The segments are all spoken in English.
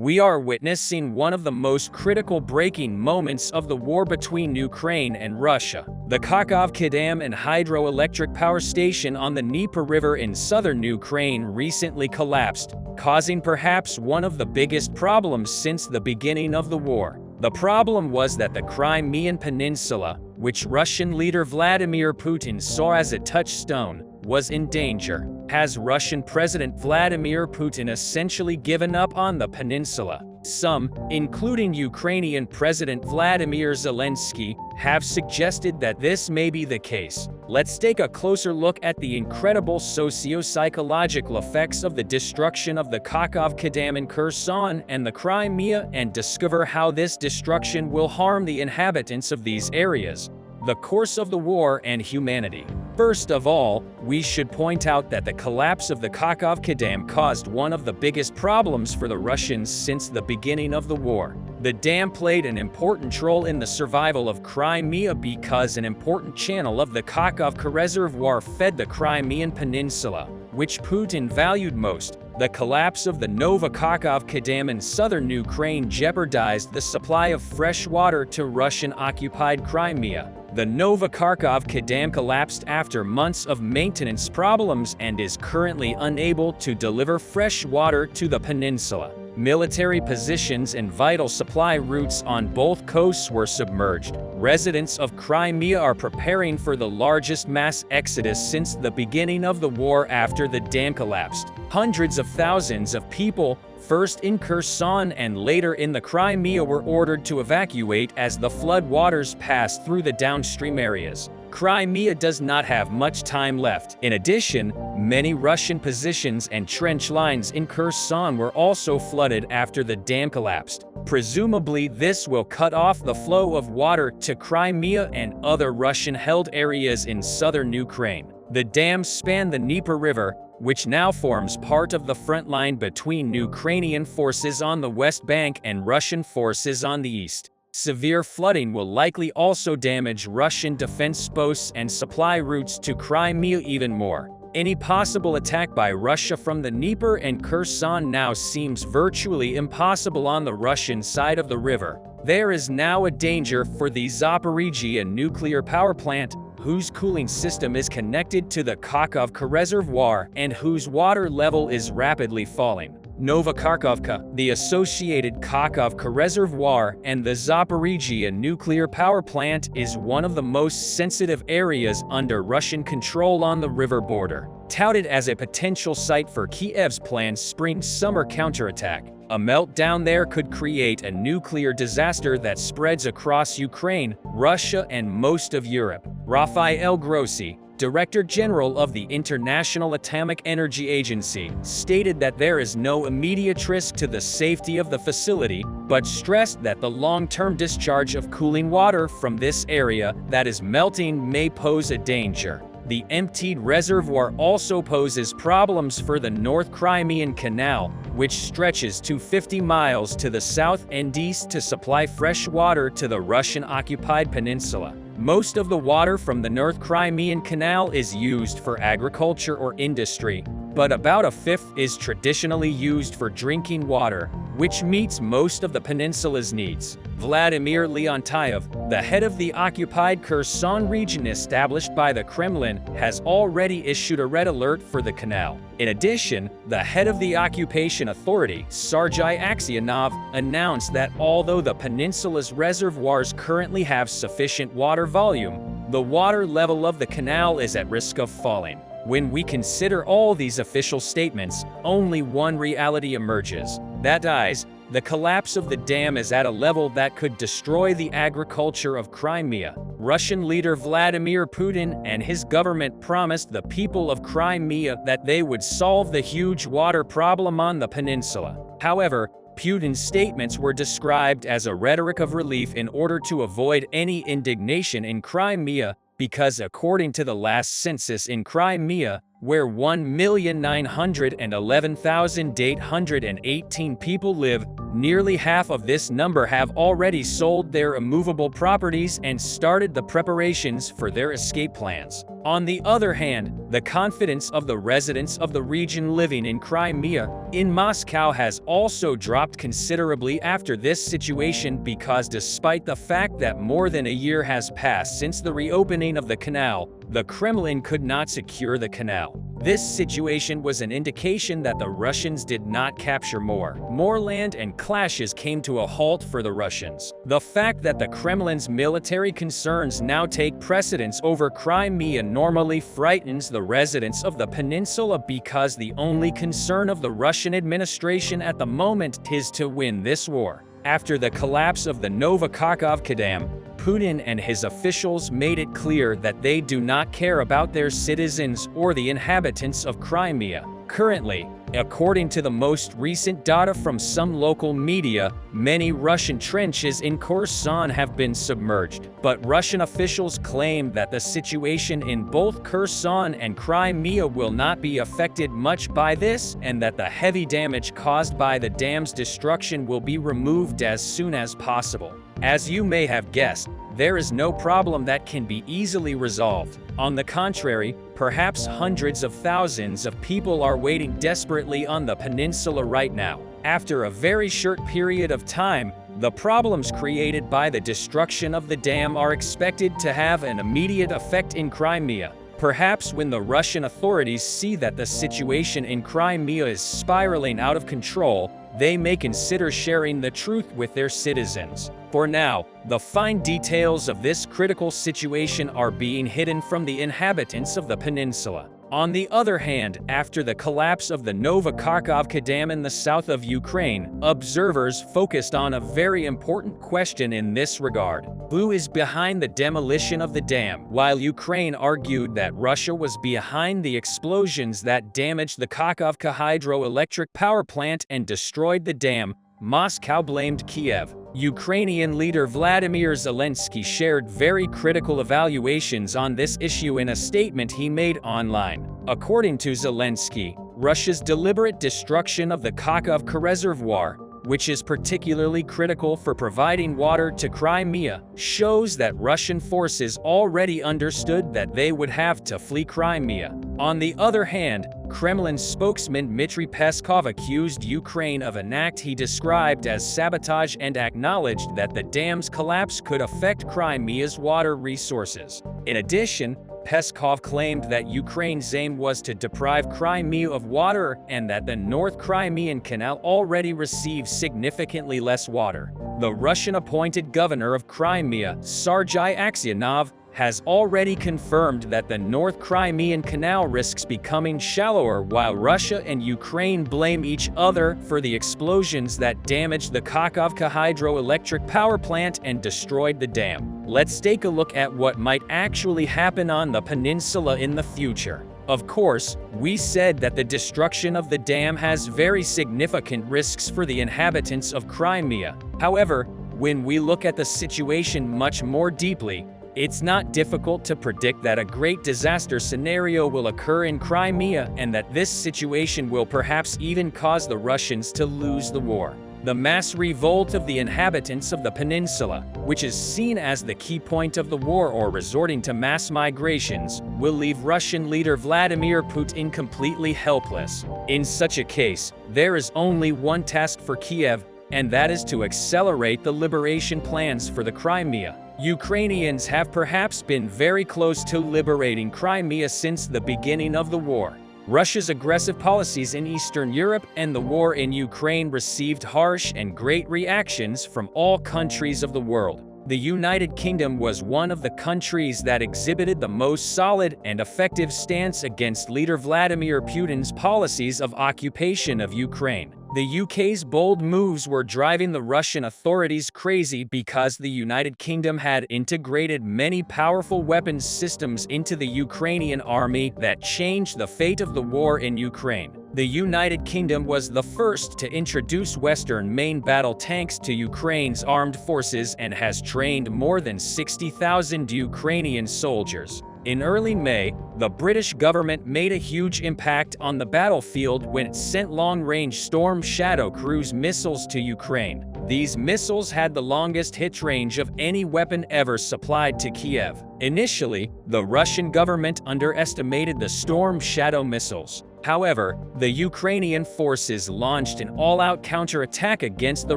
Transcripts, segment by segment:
We are witnessing one of the most critical breaking moments of the war between Ukraine and Russia. The Kakhovka Dam and hydroelectric power station on the Dnieper River in southern Ukraine recently collapsed, causing perhaps one of the biggest problems since the beginning of the war. The problem was that the Crimean Peninsula, which Russian leader Vladimir Putin saw as a touchstone, was in danger. Has Russian President Vladimir Putin essentially given up on the peninsula? Some, including Ukrainian President Vladimir Zelensky, have suggested that this may be the case. Let's take a closer look at the incredible socio-psychological effects of the destruction of the Kakhovka Dam in Kherson and the Crimea and discover how this destruction will harm the inhabitants of these areas, the course of the war, and humanity. First of all, we should point out that the collapse of the Kakhovka Dam caused one of the biggest problems for the Russians since the beginning of the war. The dam played an important role in the survival of Crimea because an important channel of the Kakhovka Reservoir fed the Crimean Peninsula, which Putin valued most. The collapse of the Nova Kakhovka Dam in southern Ukraine jeopardized the supply of fresh water to Russian-occupied Crimea. The Nova Kakhovka Dam collapsed after months of maintenance problems and is currently unable to deliver fresh water to the peninsula. Military positions and vital supply routes on both coasts were submerged. Residents of Crimea are preparing for the largest mass exodus since the beginning of the war after the dam collapsed. Hundreds of thousands of people, first in Kherson and later in the Crimea, were ordered to evacuate as the flood waters passed through the downstream areas. Crimea does not have much time left. In addition, many Russian positions and trench lines in Kherson were also flooded after the dam collapsed. Presumably, this will cut off the flow of water to Crimea and other Russian-held areas in southern Ukraine. The dams span the Dnieper River, which now forms part of the front line between Ukrainian forces on the West Bank and Russian forces on the east. Severe flooding will likely also damage Russian defense posts and supply routes to Crimea even more. Any possible attack by Russia from the Dnieper and Kherson now seems virtually impossible on the Russian side of the river. There is now a danger for the Zaporizhzhia nuclear power plant, whose cooling system is connected to the Kakhovka Reservoir and whose water level is rapidly falling. Nova Kakhovka, the associated Kakhovka Reservoir, and the Zaporizhzhia nuclear power plant is one of the most sensitive areas under Russian control on the river border. Touted as a potential site for Kiev's planned spring-summer counterattack, a meltdown there could create a nuclear disaster that spreads across Ukraine, Russia, and most of Europe. Rafael Grossi, Director General of the International Atomic Energy Agency, stated that there is no immediate risk to the safety of the facility, but stressed that the long-term discharge of cooling water from this area that is melting may pose a danger. The emptied reservoir also poses problems for the North Crimean canal, which stretches to 50 miles to the south and east to supply fresh water to the Russian-occupied peninsula. Most of the water from the North Crimean Canal is used for agriculture or industry, but about a fifth is traditionally used for drinking water, which meets most of the peninsula's needs. Vladimir Leontiev, the head of the occupied Kherson region established by the Kremlin, has already issued a red alert for the canal. In addition, the head of the occupation authority, Sergei Aksionov, announced that although the peninsula's reservoirs currently have sufficient water volume, the water level of the canal is at risk of falling. When we consider all these official statements, only one reality emerges. That is, the collapse of the dam is at a level that could destroy the agriculture of Crimea. Russian leader Vladimir Putin and his government promised the people of Crimea that they would solve the huge water problem on the peninsula. However, Putin's statements were described as a rhetoric of relief in order to avoid any indignation in Crimea, because according to the last census in Crimea, where 1,911,818 people live. Nearly half of this number have already sold their immovable properties and started the preparations for their escape plans. On the other hand, the confidence of the residents of the region living in Crimea, in Moscow, has also dropped considerably after this situation, because despite the fact that more than a year has passed since the reopening of the canal, the Kremlin could not secure the canal. This situation was an indication that the Russians did not capture more land, and clashes came to a halt for the Russians. The fact that the Kremlin's military concerns now take precedence over Crimea normally frightens the residents of the peninsula, because the only concern of the Russian administration at the moment is to win this war. After the collapse of the Kakhovka Dam, Putin and his officials made it clear that they do not care about their citizens or the inhabitants of Crimea. Currently, according to the most recent data from some local media, many Russian trenches in Kherson have been submerged, but Russian officials claim that the situation in both Kherson and Crimea will not be affected much by this, and that the heavy damage caused by the dam's destruction will be removed as soon as possible. As you may have guessed, there is no problem that can be easily resolved. On the contrary, perhaps hundreds of thousands of people are waiting desperately on the peninsula right now. After a very short period of time, the problems created by the destruction of the dam are expected to have an immediate effect in Crimea. Perhaps when the Russian authorities see that the situation in Crimea is spiraling out of control, they may consider sharing the truth with their citizens. For now, the fine details of this critical situation are being hidden from the inhabitants of the peninsula. On the other hand, after the collapse of the Kakhovka Dam in the south of Ukraine, observers focused on a very important question in this regard. Who is behind the demolition of the dam? While Ukraine argued that Russia was behind the explosions that damaged the Kakhovka hydroelectric power plant and destroyed the dam, Moscow blamed Kiev. Ukrainian leader Vladimir Zelensky shared very critical evaluations on this issue in a statement he made online. According to Zelensky, Russia's deliberate destruction of the Kakhovka reservoir, which is particularly critical for providing water to Crimea, shows that Russian forces already understood that they would have to flee Crimea. On the other hand, Kremlin spokesman Dmitry Peskov accused Ukraine of an act he described as sabotage and acknowledged that the dam's collapse could affect Crimea's water resources. In addition, Peskov claimed that Ukraine's aim was to deprive Crimea of water and that the North Crimean canal already receives significantly less water. The Russian-appointed governor of Crimea, Sergei Aksyonov, has already confirmed that the North Crimean canal risks becoming shallower, while Russia and Ukraine blame each other for the explosions that damaged the Kakhovka hydroelectric power plant and destroyed the dam. Let's take a look at what might actually happen on the peninsula in the future. Of course, we said that the destruction of the dam has very significant risks for the inhabitants of Crimea. However, when we look at the situation much more deeply, it's not difficult to predict that a great disaster scenario will occur in Crimea, and that this situation will perhaps even cause the Russians to lose the war. The mass revolt of the inhabitants of the peninsula, which is seen as the key point of the war, or resorting to mass migrations, will leave Russian leader Vladimir Putin completely helpless. In such a case, there is only one task for Kiev, and that is to accelerate the liberation plans for the Crimea. Ukrainians have perhaps been very close to liberating Crimea since the beginning of the war. Russia's aggressive policies in Eastern Europe and the war in Ukraine received harsh and great reactions from all countries of the world. The United Kingdom was one of the countries that exhibited the most solid and effective stance against leader Vladimir Putin's policies of occupation of Ukraine. The UK's bold moves were driving the Russian authorities crazy because the United Kingdom had integrated many powerful weapons systems into the Ukrainian army that changed the fate of the war in Ukraine. The United Kingdom was the first to introduce Western main battle tanks to Ukraine's armed forces and has trained more than 60,000 Ukrainian soldiers. In early May, the British government made a huge impact on the battlefield when it sent long-range Storm Shadow cruise missiles to Ukraine. These missiles had the longest hit range of any weapon ever supplied to Kiev. Initially, the Russian government underestimated the Storm Shadow missiles. However, the Ukrainian forces launched an all-out counterattack against the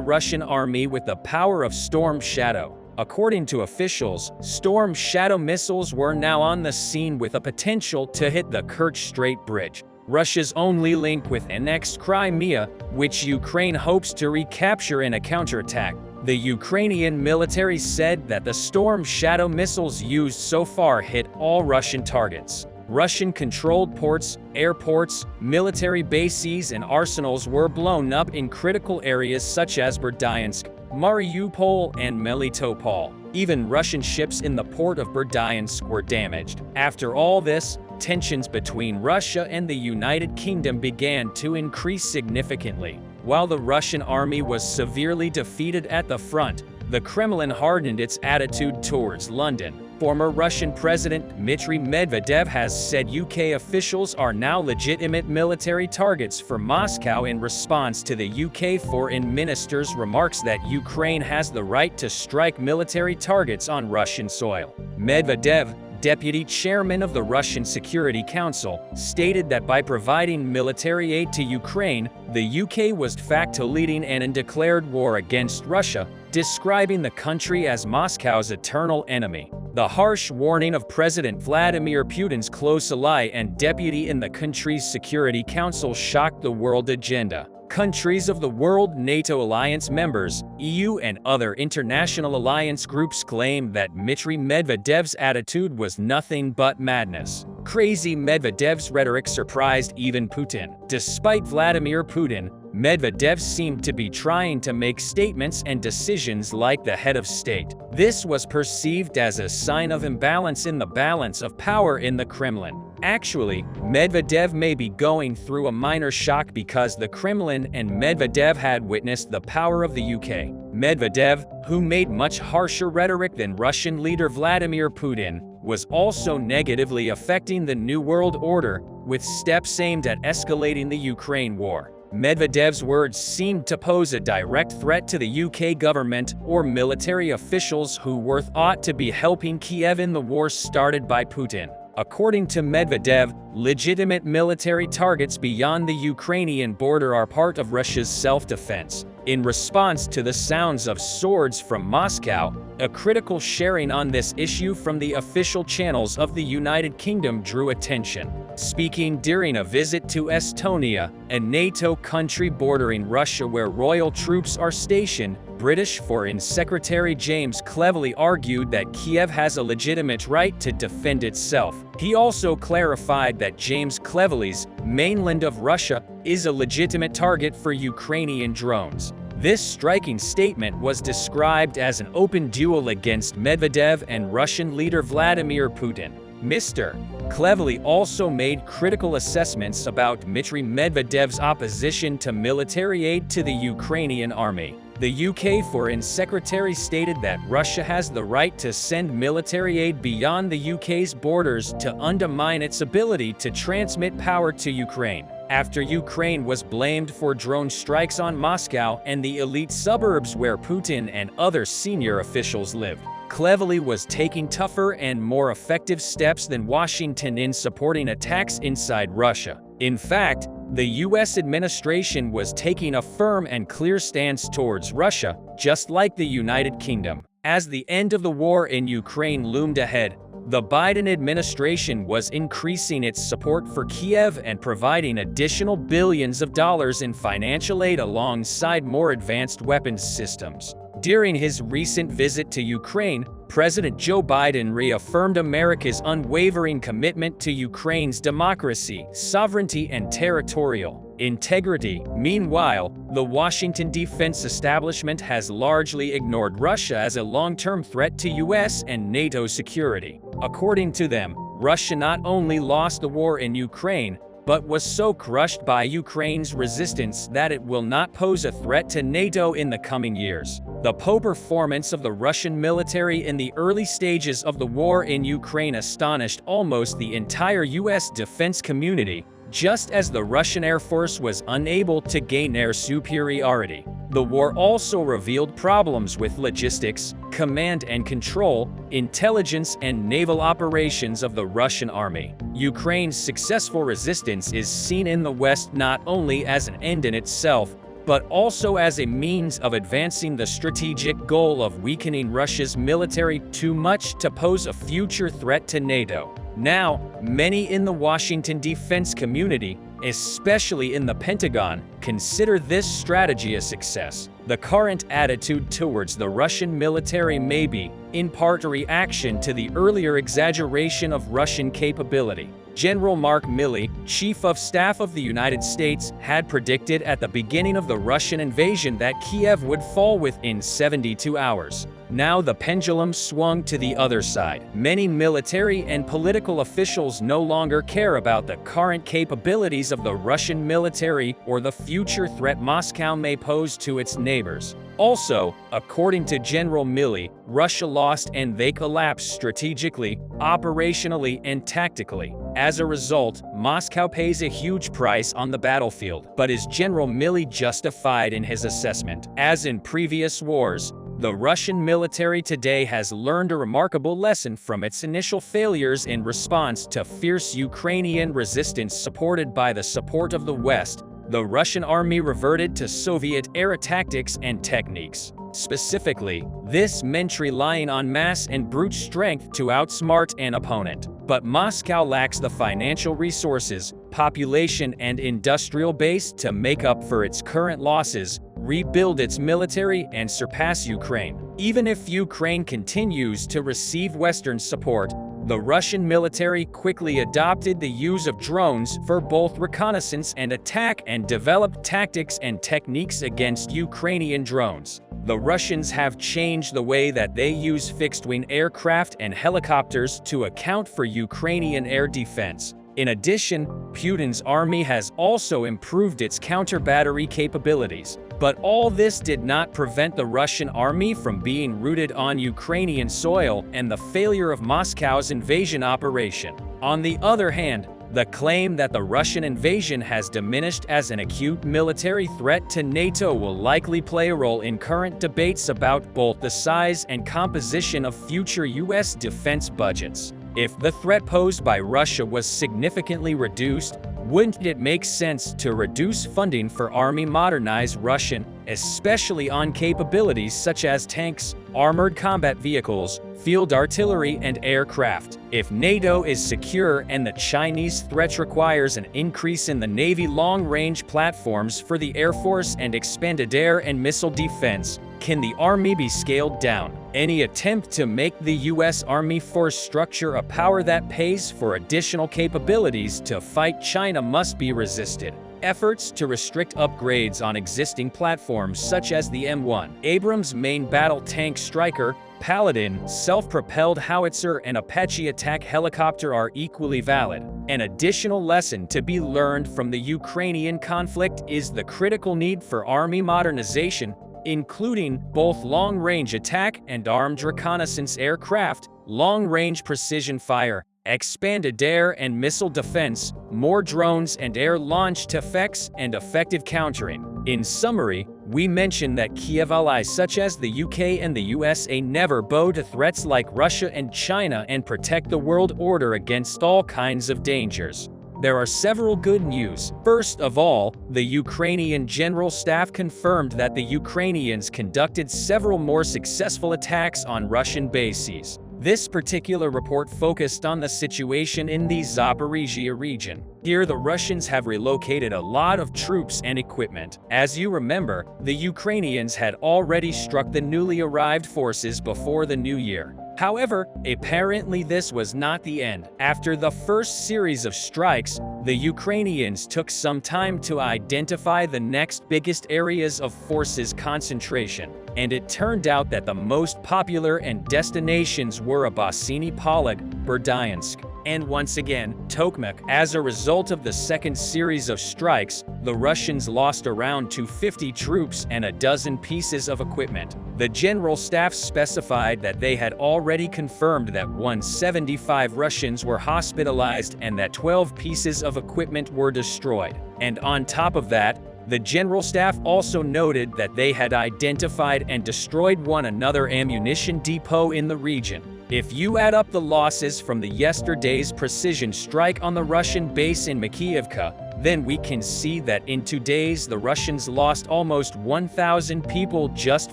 Russian army with the power of Storm Shadow. According to officials, Storm Shadow missiles were now on the scene with a potential to hit the Kerch Strait Bridge, Russia's only link with annexed Crimea, which Ukraine hopes to recapture in a counterattack. The Ukrainian military said that the Storm Shadow missiles used so far hit all Russian targets. Russian-controlled ports, airports, military bases, and arsenals were blown up in critical areas such as Berdyansk, Mariupol, and Melitopol. Even Russian ships in the port of Berdyansk were damaged. After all this, tensions between Russia and the United Kingdom began to increase significantly. While the Russian army was severely defeated at the front, the Kremlin hardened its attitude towards London. Former Russian President Dmitry Medvedev has said UK officials are now legitimate military targets for Moscow in response to the UK foreign minister's remarks that Ukraine has the right to strike military targets on Russian soil. Medvedev, deputy chairman of the Russian Security Council, stated that by providing military aid to Ukraine, the UK was de facto leading an undeclared war against Russia, describing the country as Moscow's eternal enemy. The harsh warning of President Vladimir Putin's close ally and deputy in the country's Security Council shocked the world agenda. Countries of the World NATO alliance members, EU and other international alliance groups claimed that Dmitry Medvedev's attitude was nothing but madness. Crazy Medvedev's rhetoric surprised even Putin. Despite Vladimir Putin, Medvedev seemed to be trying to make statements and decisions like the head of state. This was perceived as a sign of imbalance in the balance of power in the Kremlin. Actually, Medvedev may be going through a minor shock because the Kremlin and Medvedev had witnessed the power of the UK. Medvedev, who made much harsher rhetoric than Russian leader Vladimir Putin, was also negatively affecting the New World Order, with steps aimed at escalating the Ukraine war. Medvedev's words seemed to pose a direct threat to the UK government or military officials who were thought to be helping Kiev in the war started by Putin. According to Medvedev, legitimate military targets beyond the Ukrainian border are part of Russia's self-defense. In response to the sounds of swords from Moscow, a critical sharing on this issue from the official channels of the United Kingdom drew attention. Speaking during a visit to Estonia, a NATO country bordering Russia where royal troops are stationed, British Foreign Secretary James Cleverly argued that Kiev has a legitimate right to defend itself. He also clarified that James Cleverly's mainland of Russia is a legitimate target for Ukrainian drones. This striking statement was described as an open duel against Medvedev and Russian leader Vladimir Putin. Mr. Cleverly also made critical assessments about Dmitry Medvedev's opposition to military aid to the Ukrainian army. The UK Foreign Secretary stated that Russia has the right to send military aid beyond the UK's borders to undermine its ability to transmit power to Ukraine. After Ukraine was blamed for drone strikes on Moscow and the elite suburbs where Putin and other senior officials lived, Cleverly was taking tougher and more effective steps than Washington in supporting attacks inside Russia. In fact, the US administration was taking a firm and clear stance towards Russia, just like the United Kingdom. As the end of the war in Ukraine loomed ahead, the Biden administration was increasing its support for Kiev and providing additional billions of dollars in financial aid alongside more advanced weapons systems. During his recent visit to Ukraine, President Joe Biden reaffirmed America's unwavering commitment to Ukraine's democracy, sovereignty, and territorial integrity. Meanwhile, the Washington defense establishment has largely ignored Russia as a long-term threat to US and NATO security. According to them, Russia not only lost the war in Ukraine, but was so crushed by Ukraine's resistance that it will not pose a threat to NATO in the coming years. The poor performance of the Russian military in the early stages of the war in Ukraine astonished almost the entire U.S. defense community, just as the Russian Air Force was unable to gain air superiority. The war also revealed problems with logistics, command and control, intelligence and naval operations of the Russian army. Ukraine's successful resistance is seen in the West not only as an end in itself, but also as a means of advancing the strategic goal of weakening Russia's military too much to pose a future threat to NATO. Now, many in the Washington defense community, especially in the Pentagon, consider this strategy a success. The current attitude towards the Russian military may be, in part, a reaction to the earlier exaggeration of Russian capability. General Mark Milley, Chief of Staff of the United States, had predicted at the beginning of the Russian invasion that Kiev would fall within 72 hours. Now the pendulum swung to the other side. Many military and political officials no longer care about the current capabilities of the Russian military or the future threat Moscow may pose to its neighbors. Also, according to General Milley, Russia lost and they collapsed strategically, operationally, and tactically. As a result, Moscow pays a huge price on the battlefield. But is General Milley justified in his assessment? As in previous wars, the Russian military today has learned a remarkable lesson from its initial failures in response to fierce Ukrainian resistance supported by the support of the West. The Russian army reverted to Soviet-era tactics and techniques. Specifically, this meant relying on mass and brute strength to outsmart an opponent. But Moscow lacks the financial resources, population, and industrial base to make up for its current losses, rebuild its military, and surpass Ukraine. Even if Ukraine continues to receive Western support, the Russian military quickly adopted the use of drones for both reconnaissance and attack and developed tactics and techniques against Ukrainian drones. The Russians have changed the way that they use fixed-wing aircraft and helicopters to account for Ukrainian air defense. In addition, Putin's army has also improved its counter-battery capabilities. But all this did not prevent the Russian army from being rooted on Ukrainian soil and the failure of Moscow's invasion operation. On the other hand, the claim that the Russian invasion has diminished as an acute military threat to NATO will likely play a role in current debates about both the size and composition of future U.S. defense budgets. If the threat posed by Russia was significantly reduced, wouldn't it make sense to reduce funding for Army modernized Russian, especially on capabilities such as tanks, armored combat vehicles, field artillery, and aircraft? If NATO is secure and the Chinese threat requires an increase in the Navy long-range platforms for the Air Force and expanded air and missile defense, can the Army be scaled down? Any attempt to make the U.S. Army force structure a power that pays for additional capabilities to fight China must be resisted. Efforts to restrict upgrades on existing platforms such as the M1 Abrams main battle tank Stryker, Paladin, self-propelled howitzer, and Apache attack helicopter are equally valid. An additional lesson to be learned from the Ukrainian conflict is the critical need for Army modernization, including both long-range attack and armed reconnaissance aircraft, long-range precision fire, expanded air and missile defense, more drones and air-launched effects, and effective countering. In summary, we mentioned that Kiev allies such as the UK and the USA never bow to threats like Russia and China and protect the world order against all kinds of dangers. There are several good news. First of all, the Ukrainian General Staff confirmed that the Ukrainians conducted several more successful attacks on Russian bases. This particular report focused on the situation in the Zaporizhzhia region. Here, the Russians have relocated a lot of troops and equipment. As you remember, the Ukrainians had already struck the newly arrived forces before the new year. However, apparently this was not the end. After the first series of strikes, the Ukrainians took some time to identify the next biggest areas of forces concentration, and it turned out that the most popular and destinations were Abasini Polog, Berdyansk, and once again, Tokmak. As a result of the second series of strikes, the Russians lost around 250 troops and a dozen pieces of equipment. The General Staff specified that they had already confirmed that 175 Russians were hospitalized and that 12 pieces of equipment were destroyed. And on top of that, the General Staff also noted that they had identified and destroyed another ammunition depot in the region. If you add up the losses from the yesterday's precision strike on the Russian base in Kakhovka, then we can see that in 2 days the Russians lost almost 1,000 people just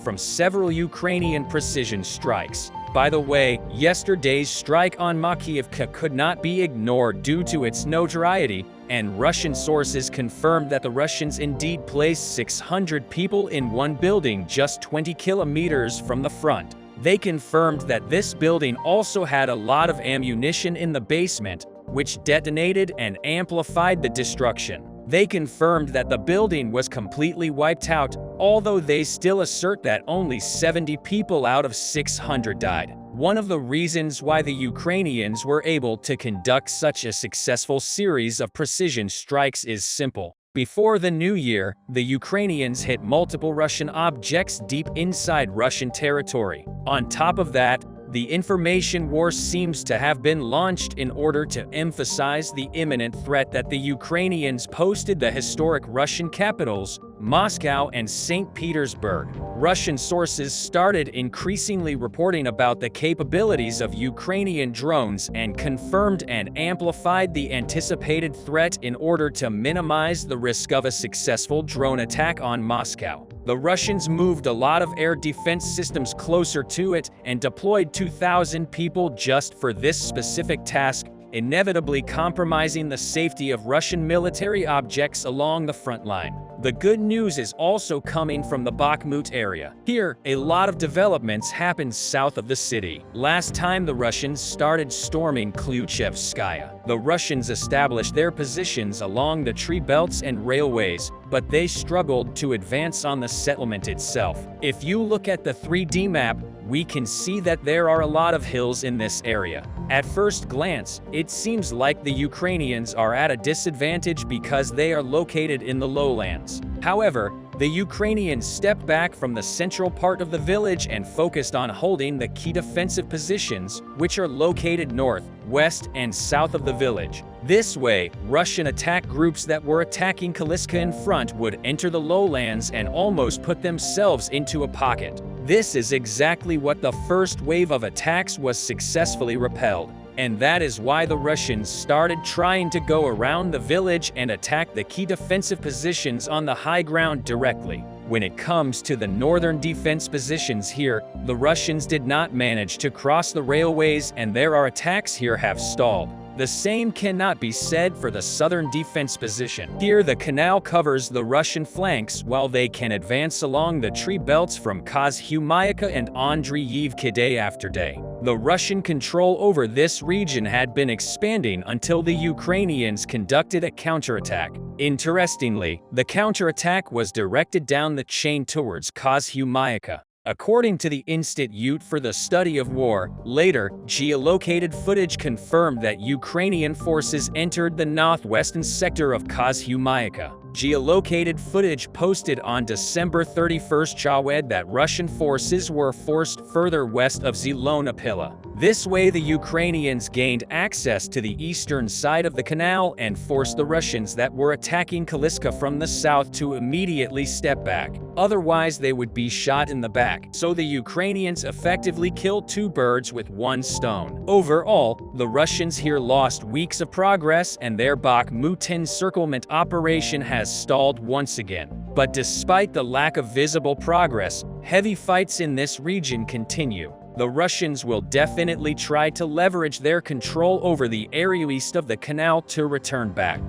from several Ukrainian precision strikes. By the way, yesterday's strike on Kakhovka could not be ignored due to its notoriety, and Russian sources confirmed that the Russians indeed placed 600 people in one building just 20 kilometers from the front. They confirmed that this building also had a lot of ammunition in the basement, which detonated and amplified the destruction. They confirmed that the building was completely wiped out, although they still assert that only 70 people out of 600 died. One of the reasons why the Ukrainians were able to conduct such a successful series of precision strikes is simple. Before the new year, the Ukrainians hit multiple Russian objects deep inside Russian territory. On top of that, the information war seems to have been launched in order to emphasize the imminent threat that the Ukrainians posted the historic Russian capitals, Moscow and St. Petersburg. Russian sources started increasingly reporting about the capabilities of Ukrainian drones and confirmed and amplified the anticipated threat in order to minimize the risk of a successful drone attack on Moscow. The Russians moved a lot of air defense systems closer to it and deployed 2,000 people just for this specific task, inevitably compromising the safety of Russian military objects along the front line. The good news is also coming from the Bakhmut area. Here, a lot of developments happened south of the city. Last time the Russians started storming Klyuchevskaya, the Russians established their positions along the tree belts and railways, but they struggled to advance on the settlement itself. If you look at the 3D map, we can see that there are a lot of hills in this area. At first glance, it seems like the Ukrainians are at a disadvantage because they are located in the lowlands. However, the Ukrainians stepped back from the central part of the village and focused on holding the key defensive positions, which are located north, west, and south of the village. This way, Russian attack groups that were attacking Kaliska in front would enter the lowlands and almost put themselves into a pocket. This is exactly what the first wave of attacks was successfully repelled. And that is why the Russians started trying to go around the village and attack the key defensive positions on the high ground directly. When it comes to the northern defense positions here, the Russians did not manage to cross the railways and their attacks here have stalled. The same cannot be said for the southern defense position. Here the canal covers the Russian flanks while they can advance along the tree belts from Kakhovka and Andreyevka day after day. The Russian control over this region had been expanding until the Ukrainians conducted a counterattack. Interestingly, the counterattack was directed down the chain towards Kakhovka. According to the Institute for the Study of War, later, geolocated footage confirmed that Ukrainian forces entered the northwestern sector of Kakhovka. Geolocated footage posted on December 31st showed that Russian forces were forced further west of Zelonopila. This way the Ukrainians gained access to the eastern side of the canal and forced the Russians that were attacking Kaliska from the south to immediately step back. Otherwise they would be shot in the back. So the Ukrainians effectively killed two birds with one stone. Overall, the Russians here lost weeks of progress and their Bakhmut encirclement operation has stalled once again. But despite the lack of visible progress, heavy fights in this region continue. The Russians will definitely try to leverage their control over the area east of the canal to return back.